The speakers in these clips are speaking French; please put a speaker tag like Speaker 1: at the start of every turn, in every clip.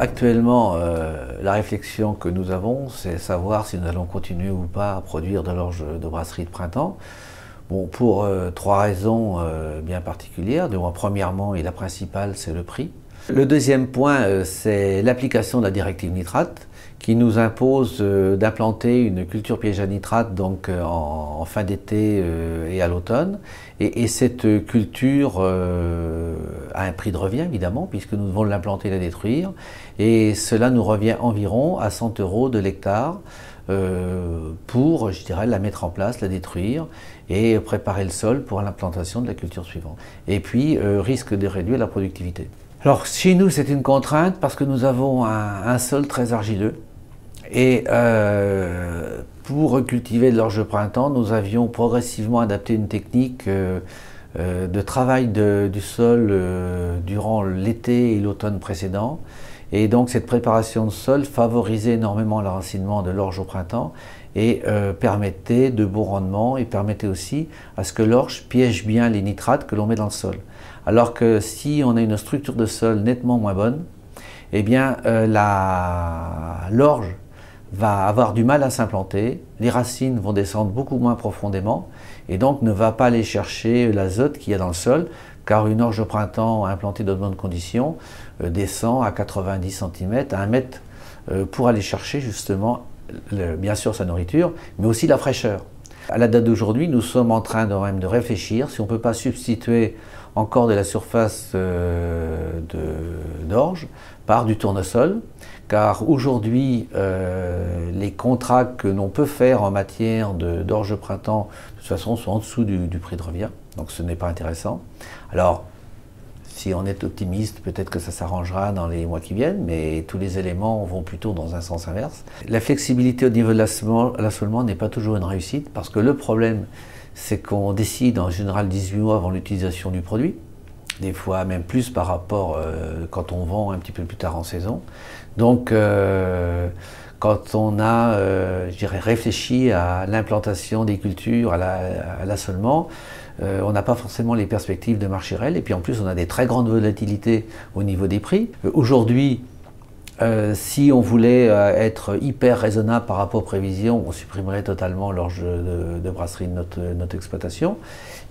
Speaker 1: Actuellement, la réflexion que nous avons, c'est savoir si nous allons continuer ou pas à produire de l'orge de brasserie de printemps. Bon, pour trois raisons bien particulières. Premièrement, et la principale, c'est le prix. Le deuxième point, c'est l'application de la directive nitrate, qui nous impose d'implanter une culture piège à nitrate donc, en fin d'été et à l'automne. Et cette culture a un prix de revient, évidemment, puisque nous devons l'implanter et la détruire. Et cela nous revient environ à 100 € de l'hectare pour, je dirais, la mettre en place, la détruire et préparer le sol pour l'implantation de la culture suivante. Et puis, risque de réduire la productivité. Alors, chez nous, c'est une contrainte parce que nous avons un sol très argileux. Et pour cultiver de l'orge de printemps, nous avions progressivement adapté une technique de travail du sol durant l'été et l'automne précédent. Et donc cette préparation de sol favorisait énormément l'enracinement de l'orge au printemps et permettait de beaux rendements et permettait aussi à ce que l'orge piège bien les nitrates que l'on met dans le sol. Alors que si on a une structure de sol nettement moins bonne, eh bien l'orge va avoir du mal à s'implanter, les racines vont descendre beaucoup moins profondément et donc ne va pas aller chercher l'azote qu'il y a dans le sol, car une orge de printemps implantée dans de bonnes conditions descend à 90 cm, à 1 mètre, pour aller chercher justement, bien sûr sa nourriture, mais aussi la fraîcheur. À la date d'aujourd'hui, nous sommes en train de réfléchir si on ne peut pas substituer encore de la surface d'orge par du tournesol, car aujourd'hui, les contrats que l'on peut faire en matière d'orge de printemps, de toute façon, sont en dessous du prix de revient, donc ce n'est pas intéressant. Alors, si on est optimiste, peut-être que ça s'arrangera dans les mois qui viennent, mais tous les éléments vont plutôt dans un sens inverse. La flexibilité au niveau de l'assolement n'est pas toujours une réussite, parce que le problème, c'est qu'on décide en général 18 mois avant l'utilisation du produit, des fois même plus par rapport quand on vend un petit peu plus tard en saison. Donc, quand on a, je dirais, réfléchi à l'implantation des cultures, à l'assolement, on n'a pas forcément les perspectives de marché réel, et puis en plus on a des très grandes volatilités au niveau des prix. Aujourd'hui, si on voulait être hyper raisonnable par rapport aux prévisions, on supprimerait totalement l'orge de brasserie de notre exploitation.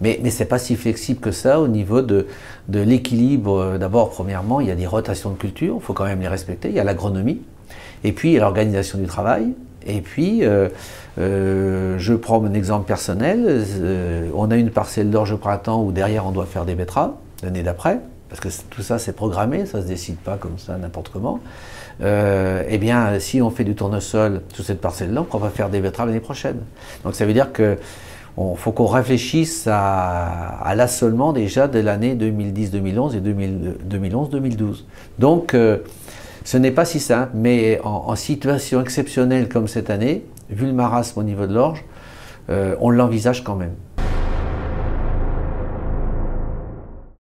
Speaker 1: Mais ce n'est pas si flexible que ça au niveau de l'équilibre. D'abord, premièrement, il y a des rotations de culture, il faut quand même les respecter, il y a l'agronomie, et puis il y a l'organisation du travail, et puis je prends mon exemple personnel, on a une parcelle d'orge au printemps où derrière on doit faire des betteraves l'année d'après, parce que tout ça c'est programmé, ça ne se décide pas comme ça n'importe comment. Eh bien, si on fait du tournesol sur cette parcelle-là, on va faire des betteraves l'année prochaine. Donc ça veut dire qu'il faut qu'on réfléchisse à l'assolement déjà de l'année 2010-2011 et 2011-2012. Donc ce n'est pas si simple, mais en situation exceptionnelle comme cette année, vu le marasme au niveau de l'orge, on l'envisage quand même.